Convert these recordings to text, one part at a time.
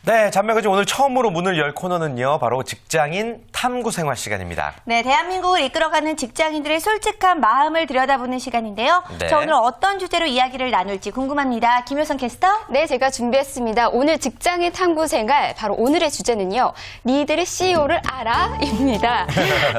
네, 잔매거진 오늘 처음으로 문을 열 코너는요, 바로 직장인 탐구생활 시간입니다. 네, 대한민국을 이끌어가는 직장인들의 솔직한 마음을 들여다보는 시간인데요. 네. 자, 오늘 어떤 주제로 이야기를 나눌지 궁금합니다. 김효선 캐스터? 네, 제가 준비했습니다. 오늘 직장인 탐구 생활, 바로 오늘의 주제는요, 니들의 CEO를 알아? 입니다.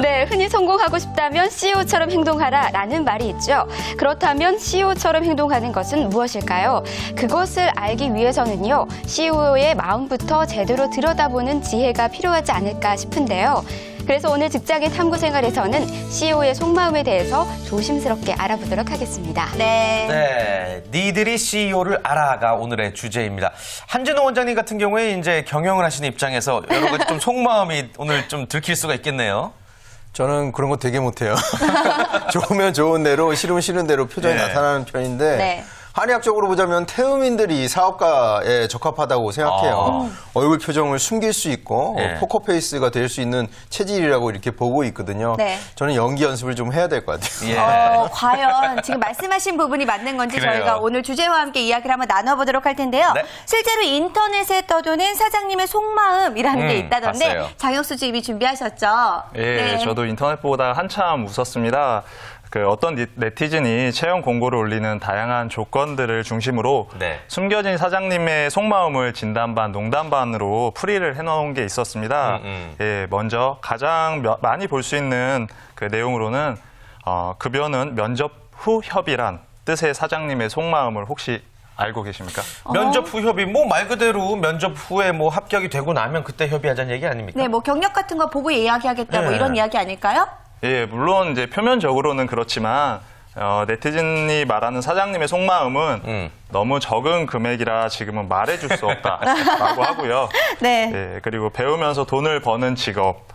네, 흔히 성공하고 싶다면 CEO처럼 행동하라 라는 말이 있죠. 그렇다면 CEO처럼 행동하는 것은 무엇일까요? 그것을 알기 위해서는요, CEO의 마음부터 제대로 들여다보는 지혜가 필요하지 않을까 싶은데요. 그래서 오늘 직장인 탐구 생활에서는 CEO의 속마음에 대해서 조심스럽게 알아보도록 하겠습니다. 네, 니들이 CEO를 알아가 오늘의 주제입니다. 한진호 원장님 같은 경우에 이제 경영을 하시는 입장에서 여러 가지 좀 속마음이 오늘 좀 들킬 수가 있겠네요. 저는 그런 거 되게 못해요. 좋으면 좋은 대로, 싫으면 싫은 대로 표정이 네. 나타나는 편인데 네. 한의학적으로 보자면 태음인들이 사업가에 적합하다고 생각해요. 얼굴 표정을 숨길 수 있고 네. 포커페이스가 될 수 있는 체질이라고 이렇게 보고 있거든요. 네. 저는 연기 연습을 좀 해야 될 것 같아요. 예. 과연 지금 말씀하신 부분이 맞는 건지 그래요. 저희가 오늘 주제와 함께 이야기를 한번 나눠보도록 할 텐데요. 네. 실제로 인터넷에 떠도는 사장님의 속마음이라는 게 있다던데 봤어요. 장혁수 주임이 준비하셨죠? 예, 네. 저도 인터넷 보다 한참 웃었습니다. 어떤 네티즌이 채용 공고를 올리는 다양한 조건들을 중심으로 네. 숨겨진 사장님의 속마음을 진단반, 농담반으로 풀이를 해놓은 게 있었습니다. 예, 먼저 가장 많이 볼 수 있는 그 내용으로는 급여는 면접 후 협의란 뜻의 사장님의 속마음을 혹시 알고 계십니까? 면접 후 협의, 뭐 말 그대로 면접 후에 뭐 합격이 되고 나면 그때 협의하자는 얘기 아닙니까? 네, 뭐 경력 같은 거 보고 이야기하겠다 뭐 네. 이런 이야기 아닐까요? 예, 물론 이제 표면적으로는 그렇지만 네티즌이 말하는 사장님의 속마음은 너무 적은 금액이라 지금은 말해줄 수 없다라고 하고요. 네. 예, 그리고 배우면서 돈을 버는 직업,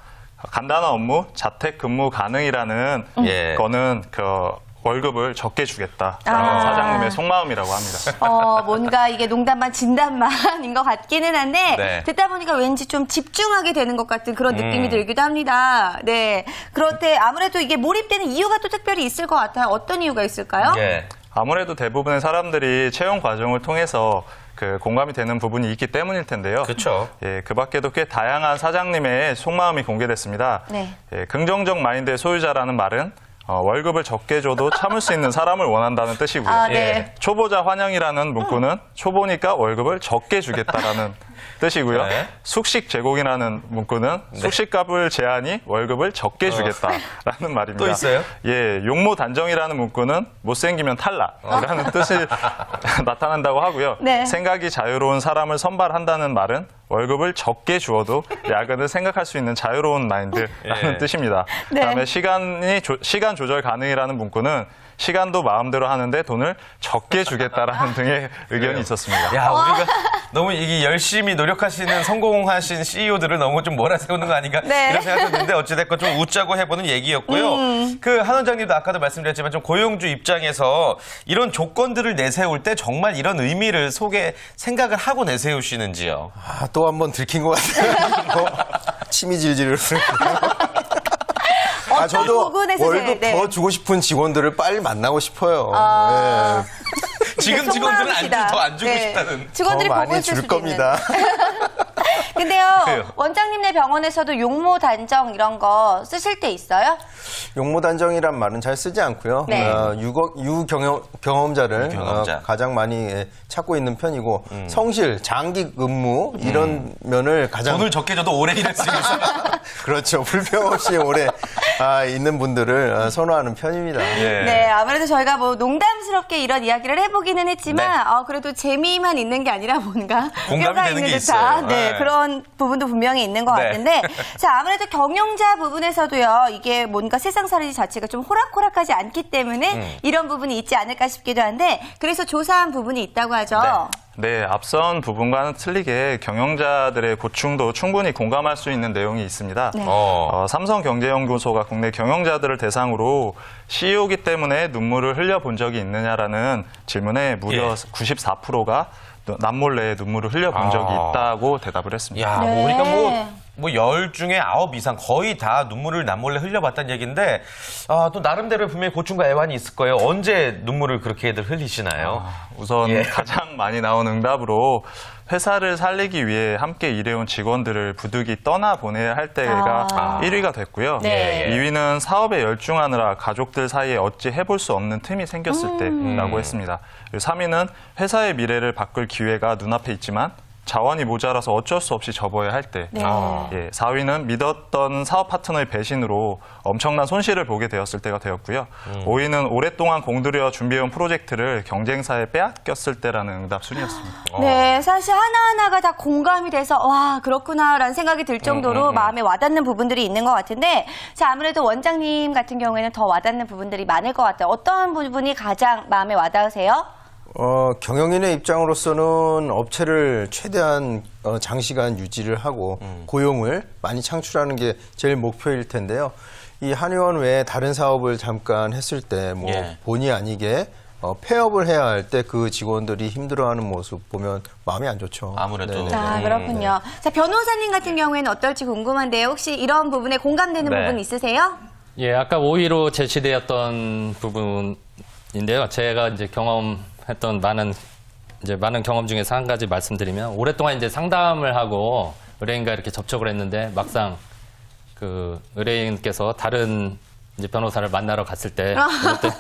간단한 업무, 자택 근무 가능이라는 예. 거는 월급을 적게 주겠다라는 사장님의 속마음이라고 합니다. 뭔가 이게 농담만 진담만인 것 같기는 한데 네. 듣다 보니까 왠지 좀 집중하게 되는 것 같은 그런 느낌이 들기도 합니다. 네, 그렇대 아무래도 이게 몰입되는 이유가 또 특별히 있을 것 같아요. 어떤 이유가 있을까요? 예. 아무래도 대부분의 사람들이 채용 과정을 통해서 공감이 되는 부분이 있기 때문일 텐데요. 그렇죠. 예, 그 밖에도 꽤 다양한 사장님의 속마음이 공개됐습니다. 네. 예, 긍정적 마인드의 소유자라는 말은 월급을 적게 줘도 참을 수 있는 사람을 원한다는 뜻이고요. 아, 네. 예. 초보자 환영이라는 문구는 초보니까 월급을 적게 주겠다라는 뜻이고요. 네. 숙식 제공이라는 문구는 숙식값을 제하니 월급을 적게 주겠다라는 말입니다. 또 있어요? 예, 용모 단정이라는 문구는 못생기면 탈락이라는 뜻이 나타난다고 하고요. 네. 생각이 자유로운 사람을 선발한다는 말은 월급을 적게 주어도 야근을 생각할 수 있는 자유로운 마인드라는 예. 뜻입니다. 네. 그다음에 시간 조절 가능이라는 문구는 시간도 마음대로 하는데 돈을 적게 주겠다라는 등의 의견이 있었습니다. 야, 우리가 너무 이게 열심히 노력하시는 성공하신 CEO들을 너무 좀 몰아세우는 거 아닌가 네. 이런 생각이 드는데 어찌됐건 좀 웃자고 해보는 얘기였고요. 그 한 원장님도 아까도 말씀드렸지만 좀 고용주 입장에서 이런 조건들을 내세울 때 정말 이런 의미를 속에 생각을 하고 내세우시는지요? 아, 또 한 번 들킨 것 같아요. 침이 질질 흐르네요. 아, 저도 부분에서 월급 네. 더 주고 싶은 직원들을 빨리 만나고 싶어요. 지금 네, 직원들은 속마음입니다. 더 안 주고 네. 싶다는. 직원들이 더 보고 많이 있을 줄 수도 겁니다. 근데요, 그래요. 원장님네 병원에서도 용모 단정 이런 거 쓰실 때 있어요? 용모단정이란 말은 잘 쓰지 않고요. 네. 경험자를 유경험자. 가장 많이 찾고 있는 편이고 성실, 장기 근무 이런 면을 가장 돈을 적게 줘도 오래 일할 수 있는 사람. 그렇죠. 불평 없이 오래 있는 분들을 선호하는 편입니다. 예. 네, 아무래도 저희가 뭐 농담스럽게 이런 이야기를 해보기는 했지만, 그래도 재미만 있는 게 아니라 뭔가 공감이 뼈가 되는 있는 게 듯한, 있어요. 네, 네. 그런 부분도 분명히 있는 것 네. 같은데, 자, 아무래도 경영자 부분에서도요, 이게 뭔가 세상살이 자체가 좀 호락호락하지 않기 때문에 이런 부분이 있지 않을까 싶기도 한데, 그래서 조사한 부분이 있다고 하죠. 네, 앞선 부분과는 틀리게 경영자들의 고충도 충분히 공감할 수 있는 내용이 있습니다. 네. 삼성경제연구소가 국내 경영자들을 대상으로 CEO이기 때문에 눈물을 흘려본 적이 있느냐라는 질문에 무려 94%가 남몰래 눈물을 흘려본 적이 있다고 대답을 했습니다. 야, 네. 뭐 그러니까 뭐 10 중에 9 이상 거의 다 눈물을 남몰래 흘려봤다는 얘기인데 또 나름대로 분명히 고충과 애환이 있을 거예요. 언제 눈물을 그렇게들 흘리시나요? 우선 예. 가장 많이 나온 응답으로 회사를 살리기 위해 함께 일해온 직원들을 부득이 떠나보내야 할 때가 1위가 됐고요. 네. 2위는 사업에 열중하느라 가족들 사이에 어찌 해볼 수 없는 틈이 생겼을 때라고 했습니다. 3위는 회사의 미래를 바꿀 기회가 눈앞에 있지만 자원이 모자라서 어쩔 수 없이 접어야 할 때. 네. 4위는 믿었던 사업 파트너의 배신으로 엄청난 손실을 보게 되었을 때가 되었고요. 5위는 오랫동안 공들여 준비해온 프로젝트를 경쟁사에 빼앗겼을 때라는 응답 순이었습니다. 네, 사실 하나하나가 다 공감이 돼서 와 그렇구나라는 생각이 들 정도로 마음에 와닿는 부분들이 있는 것 같은데 자 아무래도 원장님 같은 경우에는 더 와닿는 부분들이 많을 것 같아요. 어떤 부분이 가장 마음에 와닿으세요? 경영인의 입장으로서는 업체를 최대한 장시간 유지를 하고 고용을 많이 창출하는 게 제일 목표일 텐데요. 이 한의원 외에 다른 사업을 잠깐 했을 때 뭐 본의 아니게 폐업을 해야 할 때 그 직원들이 힘들어하는 모습 보면 마음이 안 좋죠. 아무래도. 네네. 아 그렇군요. 자 변호사님 같은 경우에는 어떨지 궁금한데요. 혹시 이런 부분에 공감되는 네. 부분 있으세요? 예, 아까 5위로 제시되었던 부분인데요. 제가 이제 경험했던 많은 경험 중에서 한 가지 말씀드리면 오랫동안 이제 상담을 하고 의뢰인과 이렇게 접촉을 했는데 막상 그 의뢰인께서 다른 이제 변호사를 만나러 갔을 때 그럴 때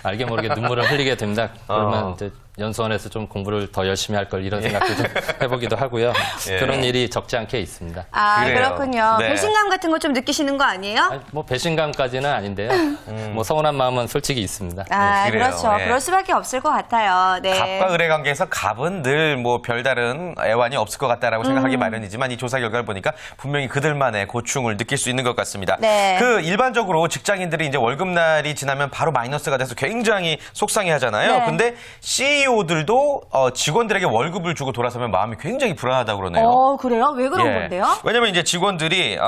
알게 모르게 눈물을 흘리게 됩니다. 그러면 이제 연수원에서 좀 공부를 더 열심히 할 걸 이런 생각도 좀 해보기도 하고요. 그런 일이 적지 않게 있습니다. 아 그래요. 그렇군요. 네. 배신감 같은 거 좀 느끼시는 거 아니에요? 아니, 뭐 배신감까지는 아닌데요. 뭐 서운한 마음은 솔직히 있습니다. 아 그래요. 그렇죠. 예. 그럴 수밖에 없을 것 같아요. 네. 갑과 을의 관계에서 갑은 늘 뭐 별다른 애환이 없을 것 같다라고 생각하기 마련이지만 이 조사 결과를 보니까 분명히 그들만의 고충을 느낄 수 있는 것 같습니다. 네. 그 일반적으로 직장인들이 이제 월급날이 지나면 바로 마이너스가 돼서 굉장히 속상해 하잖아요. 네. 근데 CEO들도 직원들에게 월급을 주고 돌아서면 마음이 굉장히 불안하다고 그러네요. 그래요? 왜 그런 예. 건데요? 왜냐면 이제 직원들이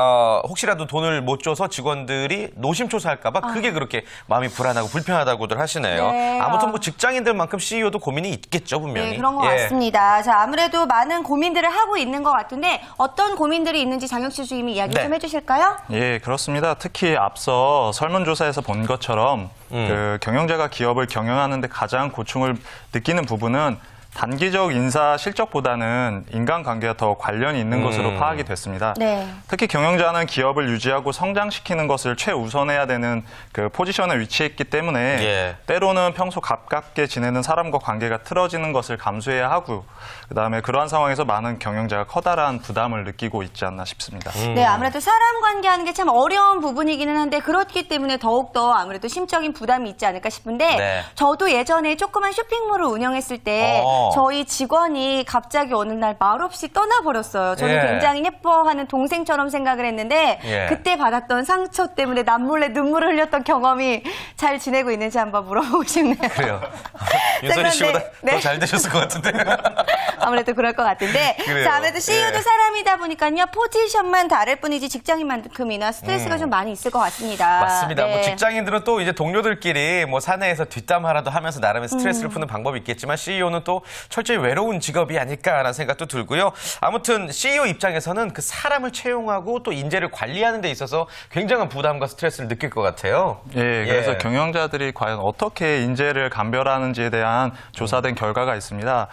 혹시라도 돈을 못 줘서 직원들이 노심초사할까봐 그게 그렇게 마음이 불안하고 불편하다고들 하시네요. 네. 아무튼 뭐 직장인들만큼 CEO도 고민이 있겠죠 분명히. 네, 그런 것 예. 같습니다. 자, 아무래도 많은 고민들을 하고 있는 것 같은데 어떤 고민들이 있는지 장혁철 주임이 이야기 네. 좀 해주실까요? 예, 그렇습니다. 특히 앞서 설문조사에서 본 것처럼 그 경영자가 기업을 경영하는데 가장 고충을 느끼는 부분은 단기적 인사 실적보다는 인간관계가 더 관련이 있는 것으로 파악이 됐습니다. 네. 특히 경영자는 기업을 유지하고 성장시키는 것을 최우선해야 되는 그 포지션에 위치해 있기 때문에 예. 때로는 평소 가깝게 지내는 사람과 관계가 틀어지는 것을 감수해야 하고 그다음에 그러한 상황에서 많은 경영자가 커다란 부담을 느끼고 있지 않나 싶습니다. 네, 아무래도 사람 관계하는 게 참 어려운 부분이기는 한데 그렇기 때문에 더욱더 아무래도 심적인 부담이 있지 않을까 싶은데 네. 저도 예전에 조그만 쇼핑몰을 운영했을 때 저희 직원이 갑자기 어느 날 말없이 떠나버렸어요. 저는 예. 굉장히 예뻐하는 동생처럼 생각을 했는데 예. 그때 받았던 상처 때문에 남몰래 눈물을 흘렸던 경험이 잘 지내고 있는지 한번 물어보고 싶네요. 그래요. 윤선희 씨보다 네. 더 잘 되셨을 것 같은데. 아무래도 그럴 것 같은데. 그래요. 자, 아무래도 CEO도 예. 사람이다 보니까요. 포지션만 다를 뿐이지 직장인만큼이나 스트레스가 좀 많이 있을 것 같습니다. 맞습니다. 네. 뭐 직장인들은 또 이제 동료들끼리 뭐 사내에서 뒷담화라도 하면서 나름의 스트레스를 푸는 방법이 있겠지만 CEO는 또 철저히 외로운 직업이 아닐까라는 생각도 들고요. 아무튼 CEO 입장에서는 그 사람을 채용하고 또 인재를 관리하는 데 있어서 굉장한 부담과 스트레스를 느낄 것 같아요. 예, 그래서 경영자들이 과연 어떻게 인재를 감별하는지에 대한 조사된 결과가 있습니다.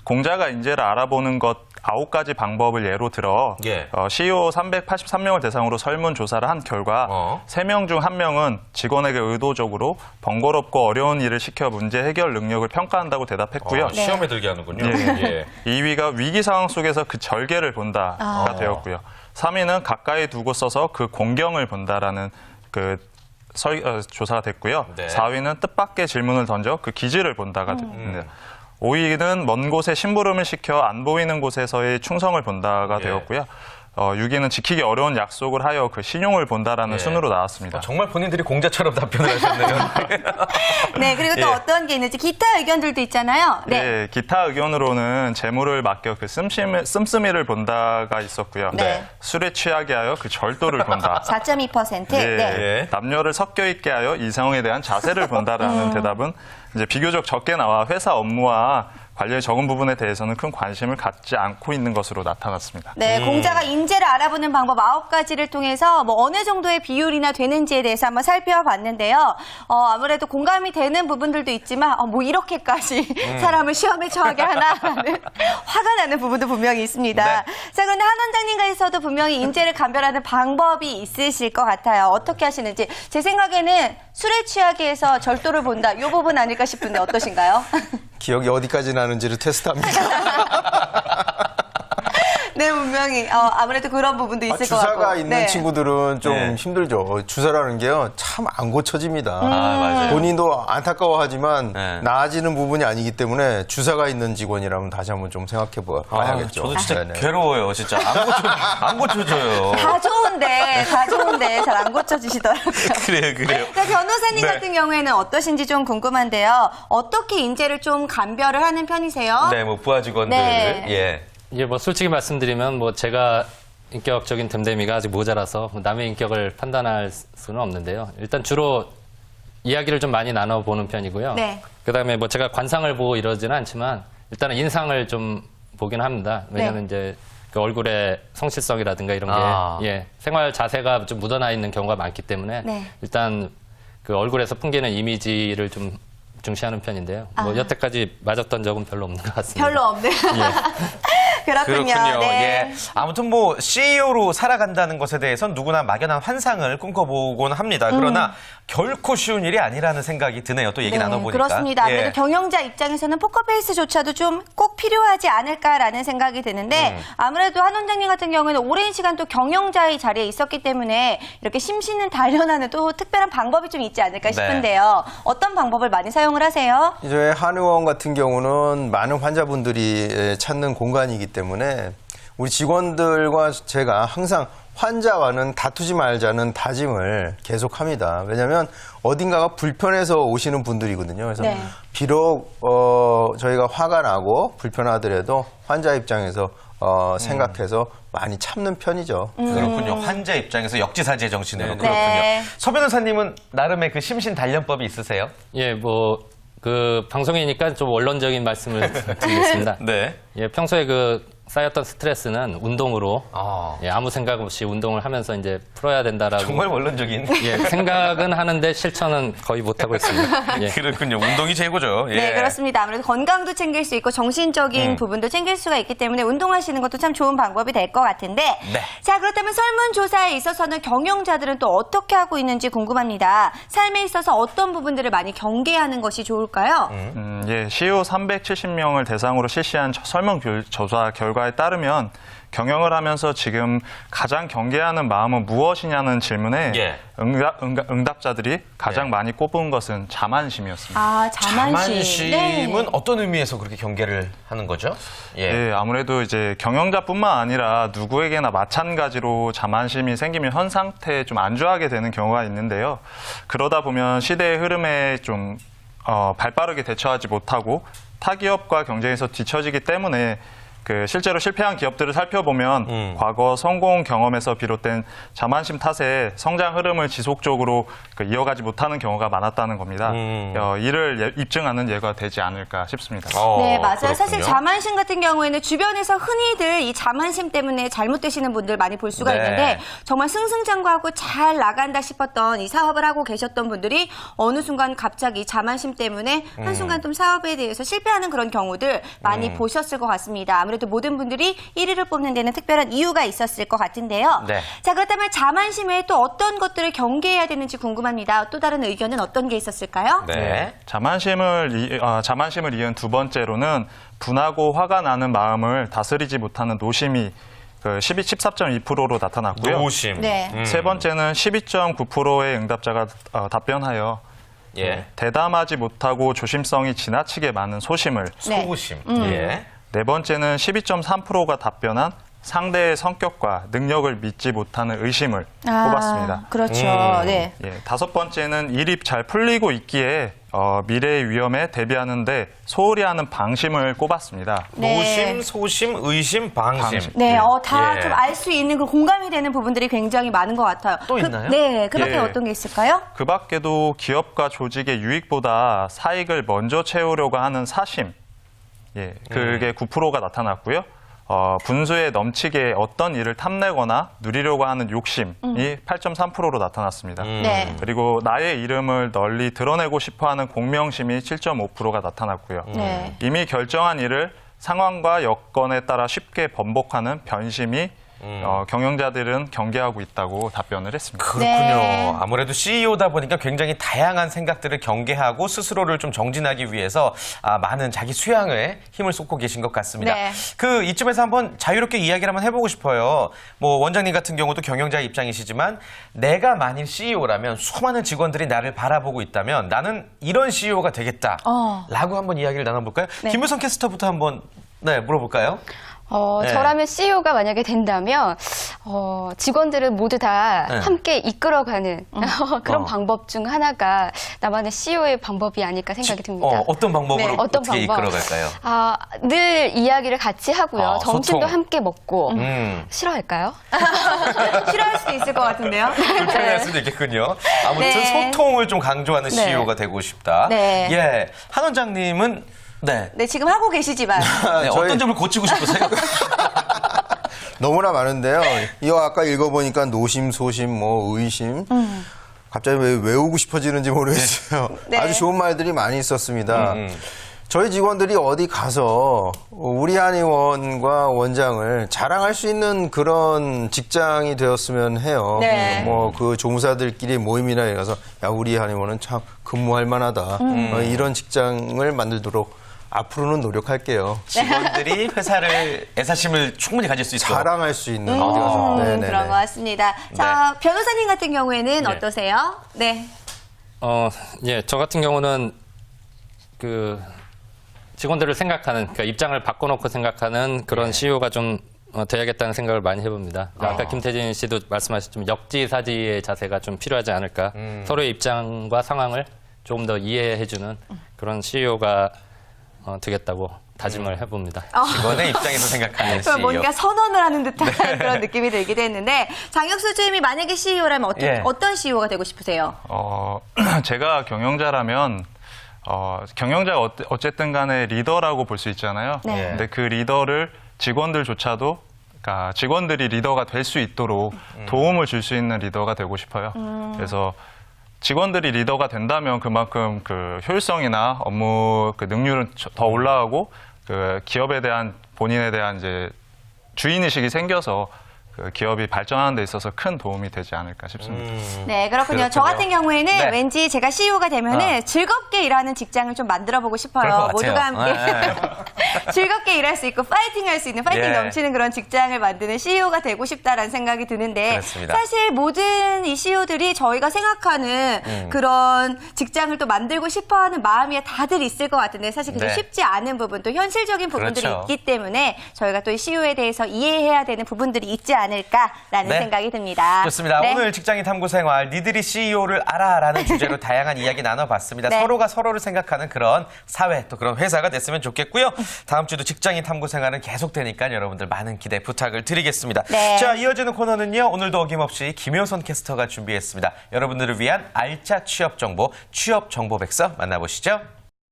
공자가 인재를 알아보는 것 9가지 방법을 예로 들어 예. CEO 383명을 대상으로 설문조사를 한 결과 3명 중 1명은 직원에게 의도적으로 번거롭고 어려운 일을 시켜 문제 해결 능력을 평가한다고 대답했고요. 시험에 들게 하는군요. 예. 2위가 위기 상황 속에서 그 절개를 본다가 되었고요. 3위는 가까이 두고 써서 그 공경을 본다라는 조사가 됐고요. 네. 4위는 뜻밖의 질문을 던져 그 기질을 본다가 됩니다. 5위는 먼 곳에 심부름을 시켜 안 보이는 곳에서의 충성을 본다가 되었고요. 6위는 지키기 어려운 약속을 하여 그 신용을 본다라는 순으로 나왔습니다. 정말 본인들이 공자처럼 답변을 하셨네요. 네, 그리고 또 예. 어떤 게 있는지 기타 의견들도 있잖아요. 네. 네, 기타 의견으로는 재물을 맡겨 그 씀씀이를 본다가 있었고요. 네. 술에 취하게 하여 그 절도를 본다. 4.2%. 예, 네. 예. 남녀를 섞여 있게 하여 이성에 대한 자세를 본다라는 대답은 이제 비교적 적게 나와 회사 업무와 관리의 적은 부분에 대해서는 큰 관심을 갖지 않고 있는 것으로 나타났습니다. 네, 공자가 인재를 알아보는 방법 9가지를 통해서 뭐 어느 정도의 비율이나 되는지에 대해서 한번 살펴봤는데요. 아무래도 공감이 되는 부분들도 있지만 뭐 이렇게까지 사람을 시험에 처하게 하나라는 화가 나는 부분도 분명히 있습니다. 네. 자, 그런데 한 원장님께서도 분명히 인재를 감별하는 방법이 있으실 것 같아요. 어떻게 하시는지. 제 생각에는 술에 취하게 해서 절도를 본다. 이 부분 아닐까 싶은데 어떠신가요? 기억이 어디까지 나는지를 테스트합니다. 네, 분명히 아무래도 그런 부분도 있을 것 같고. 주사가 있는 네. 친구들은 좀 네. 힘들죠. 주사라는 게요, 참 안 고쳐집니다. 아, 맞아요. 본인도 안타까워하지만 네. 나아지는 부분이 아니기 때문에 주사가 있는 직원이라면 다시 한번 좀 생각해 봐야겠죠. 저도 진짜 네네. 괴로워요, 진짜. 안 고쳐져요. 다 좋은데 잘 안 고쳐지시더라고요. 그래요. 자, 변호사님 네. 같은 경우에는 어떠신지 좀 궁금한데요. 어떻게 인재를 좀 감별을 하는 편이세요? 네, 뭐 부하 직원들. 네. 예. 이게 뭐 솔직히 말씀드리면 뭐 제가 인격적인 됨됨이가 아직 모자라서 남의 인격을 판단할 수는 없는데요. 일단 주로 이야기를 좀 많이 나눠보는 편이고요. 네. 그다음에 뭐 제가 관상을 보고 이러지는 않지만 일단은 인상을 좀 보긴 합니다. 왜냐하면 이제 그 얼굴의 성실성이라든가 이런 게 아. 생활 자세가 좀 묻어나 있는 경우가 많기 때문에 네. 일단 그 얼굴에서 풍기는 이미지를 좀 중시하는 편인데요. 뭐 여태까지 맞았던 적은 별로 없는 것 같습니다. 별로 없네요. 그렇군요. 그렇군요. 네. 예. 아무튼 뭐 CEO로 살아간다는 것에 대해서는 누구나 막연한 환상을 꿈꿔보곤 합니다. 그러나 결코 쉬운 일이 아니라는 생각이 드네요. 또 얘기 나눠보니까. 그렇습니다. 아무래도 예. 경영자 입장에서는 포커페이스조차도 좀 꼭 필요하지 않을까라는 생각이 드는데 아무래도 한 원장님 같은 경우에는 오랜 시간 또 경영자의 자리에 있었기 때문에 이렇게 심신을 단련하는 또 특별한 방법이 좀 있지 않을까 싶은데요. 어떤 방법을 많이 사용을 하세요? 이제 한의원 같은 경우는 많은 환자분들이 찾는 공간이기 때문에 우리 직원들과 제가 항상 환자와는 다투지 말자는 다짐을 계속합니다. 왜냐하면 어딘가가 불편해서 오시는 분들이거든요. 그래서 네. 비록 저희가 화가 나고 불편하더라도 환자 입장에서 생각해서 많이 참는 편이죠. 그렇군요. 환자 입장에서 역지사지의 정신으로. 네. 그렇군요. 네. 서 변호사님은 나름의 그 심신 단련법이 있으세요? 예, 뭐 그 방송이니까 좀 원론적인 말씀을 드리겠습니다. 네. 예, 평소에 그 쌓였던 스트레스는 운동으로 아. 예, 아무 생각 없이 운동을 하면서 이제 풀어야 된다라고 정말 원론적인. 예, 생각은 하는데 실천은 거의 못 하고 있습니다. 예. 그렇군요. 운동이 최고죠. 예. 네, 그렇습니다. 아무래도 건강도 챙길 수 있고 정신적인 부분도 챙길 수가 있기 때문에 운동하시는 것도 참 좋은 방법이 될 것 같은데. 네. 자, 그렇다면 설문조사에 있어서는 경영자들은 또 어떻게 하고 있는지 궁금합니다. 삶에 있어서 어떤 부분들을 많이 경계하는 것이 좋을까요? 예, CEO 370명을 대상으로 실시한 설문조사 결과에 따르면 경영을 하면서 지금 가장 경계하는 마음은 무엇이냐는 질문에 예. 응답자들이 가장 많이 꼽은 것은 자만심이었습니다. 아, 자만심. 자만심은 어떤 의미에서 그렇게 경계를 하는 거죠? 예. 예, 아무래도 이제 경영자뿐만 아니라 누구에게나 마찬가지로 자만심이 생기면 현 상태에 좀 안주하게 되는 경우가 있는데요. 그러다 보면 시대의 흐름에 좀 발빠르게 대처하지 못하고 타 기업과 경쟁에서 뒤처지기 때문에 그 실제로 실패한 기업들을 살펴보면 과거 성공 경험에서 비롯된 자만심 탓에 성장 흐름을 지속적으로 이어가지 못하는 경우가 많았다는 겁니다. 이를 입증하는 예가 되지 않을까 싶습니다. 네, 맞아요. 그렇군요. 사실 자만심 같은 경우에는 주변에서 흔히들 이 자만심 때문에 잘못되시는 분들 많이 볼 수가 네. 있는데 정말 승승장구하고 잘 나간다 싶었던 이 사업을 하고 계셨던 분들이 어느 순간 갑자기 자만심 때문에 한순간 좀 사업에 대해서 실패하는 그런 경우들 많이 보셨을 것 같습니다. 아무래도 모든 분들이 1위를 뽑는 데는 특별한 이유가 있었을 것 같은데요. 네. 자, 그렇다면 자만심 외에 또 어떤 것들을 경계해야 되는지 궁금합니다. 또 다른 의견은 어떤 게 있었을까요? 네. 자만심을 이은 두 번째로는 분하고 화가 나는 마음을 다스리지 못하는 노심이 14.2%로 나타났고요. 노심. 네. 세 번째는 12.9%의 응답자가 답변하여 예. 대담하지 못하고 조심성이 지나치게 많은 소심을, 네. 소심. 예. 네 번째는 12.3%가 답변한 상대의 성격과 능력을 믿지 못하는 의심을 꼽았습니다. 그렇죠. 네. 예, 다섯 번째는 일이 잘 풀리고 있기에 미래의 위험에 대비하는데 소홀히 하는 방심을 꼽았습니다. 네. 노심, 소심, 의심, 방심. 네, 다 예. 좀 알 수 있는 그 공감이 되는 부분들이 굉장히 많은 것 같아요. 또 있나요? 네, 그 밖에 예. 어떤 게 있을까요? 그 밖에도 기업과 조직의 유익보다 사익을 먼저 채우려고 하는 사심, 예, 그게 9%가 나타났고요. 분수에 넘치게 어떤 일을 탐내거나 누리려고 하는 욕심이 8.3%로 나타났습니다. 네. 그리고 나의 이름을 널리 드러내고 싶어하는 공명심이 7.5%가 나타났고요. 네. 이미 결정한 일을 상황과 여건에 따라 쉽게 번복하는 변심이 경영자들은 경계하고 있다고 답변을 했습니다. 그렇군요. 네. 아무래도 CEO다 보니까 굉장히 다양한 생각들을 경계하고 스스로를 좀 정진하기 위해서 많은 자기 수양에 힘을 쏟고 계신 것 같습니다. 네. 이쯤에서 한번 자유롭게 이야기를 한번 해보고 싶어요. 뭐 원장님 같은 경우도 경영자 입장이시지만 내가 만일 CEO라면 수많은 직원들이 나를 바라보고 있다면 나는 이런 CEO가 되겠다라고 한번 이야기를 나눠볼까요? 네. 김효성 캐스터부터 한번 물어볼까요? 네. 저라면 CEO가 만약에 된다면 직원들을 모두 다 네. 함께 이끌어가는 그런 방법 중 하나가 나만의 CEO의 방법이 아닐까 생각이 듭니다. 어떤 방법으로 네, 어떤 어떻게 방법? 이끌어갈까요? 늘 이야기를 같이 하고요. 점심도 소통. 함께 먹고. 싫어할까요? 싫어할 수도 있을 것 같은데요. 불편할 수도 있겠군요. 아무튼 네. 소통을 좀 강조하는 CEO가 되고 싶다. 네. 예, 한 원장님은 네. 네, 지금 하고 계시지만. 네, 저희- 어떤 점을 고치고 싶으세요? 너무나 많은데요. 이거 아까 읽어보니까 노심소심, 뭐 의심. 갑자기 왜 외우고 싶어지는지 모르겠어요. 네. 아주 좋은 말들이 많이 있었습니다. 저희 직원들이 어디 가서 우리 한의원과 원장을 자랑할 수 있는 그런 직장이 되었으면 해요. 네. 뭐 그 조무사들끼리 모임이나 가서 야 우리 한의원은 참 근무할 만하다. 이런 직장을 만들도록 앞으로는 노력할게요. 직원들이 회사를 애사심을 충분히 가질 수 있도록. 자랑할 수 있는 어디 가서. 네네네. 그런 것 같습니다. 자, 변호사님 같은 경우에는 어떠세요? 네. 예, 저 같은 경우는 직원들을 생각하는, 그러니까 입장을 바꿔놓고 생각하는 그런 CEO가 좀 돼야겠다는 생각을 많이 해봅니다. 그러니까 아까 김태진 씨도 말씀하셨지만 역지사지의 자세가 좀 필요하지 않을까. 서로의 입장과 상황을 조금 더 이해해주는 그런 CEO가 되겠다고 다짐을 해봅니다. 직원의 입장에서 생각하는 그럼 CEO. 뭔가 선언을 하는 듯한 그런 느낌이 들기도 했는데 장혁수 주임이 만약에 CEO라면 어떤 CEO가 되고 싶으세요? 제가 경영자라면 경영자가 어쨌든 간에 리더라고 볼 수 있잖아요. 네. 근데 그 리더를 직원들조차도 그러니까 직원들이 리더가 될 수 있도록 도움을 줄 수 있는 리더가 되고 싶어요. 그래서 직원들이 리더가 된다면 그만큼 그 효율성이나 업무 그 능률은 더 올라가고 그 기업에 대한 본인에 대한 이제 주인의식이 생겨서 그 기업이 발전하는 데 있어서 큰 도움이 되지 않을까 싶습니다. 네, 그렇군요. 저 같은 경우에는 네. 왠지 제가 CEO가 되면은 즐겁게 일하는 직장을 좀 만들어 보고 그럴 것 싶어요. 모두가 함께 같아요. 즐겁게 일할 수 있고 파이팅 할 수 있는 파이팅 예. 넘치는 그런 직장을 만드는 CEO가 되고 싶다라는 생각이 드는데 그렇습니다. 사실 모든 이 CEO들이 저희가 생각하는 그런 직장을 또 만들고 싶어하는 마음이 다들 있을 것 같은데 사실 그게 네. 쉽지 않은 부분 또 현실적인 부분들이 그렇죠. 있기 때문에 저희가 또 이 CEO에 대해서 이해해야 되는 부분들이 있지 않을까라는 네. 생각이 듭니다. 좋습니다. 네. 오늘 직장인 탐구 생활 니들이 CEO를 알아라는 주제로 다양한 이야기 나눠봤습니다. 네. 서로가 서로를 생각하는 그런 사회 또 그런 회사가 됐으면 좋겠고요. 다음 주도 직장인 탐구 생활은 계속되니까 여러분들 많은 기대 부탁을 드리겠습니다. 네. 자, 이어지는 코너는요. 오늘도 어김없이 김효선 캐스터가 준비했습니다. 여러분들을 위한 알짜 취업 정보, 취업 정보 백서 만나보시죠.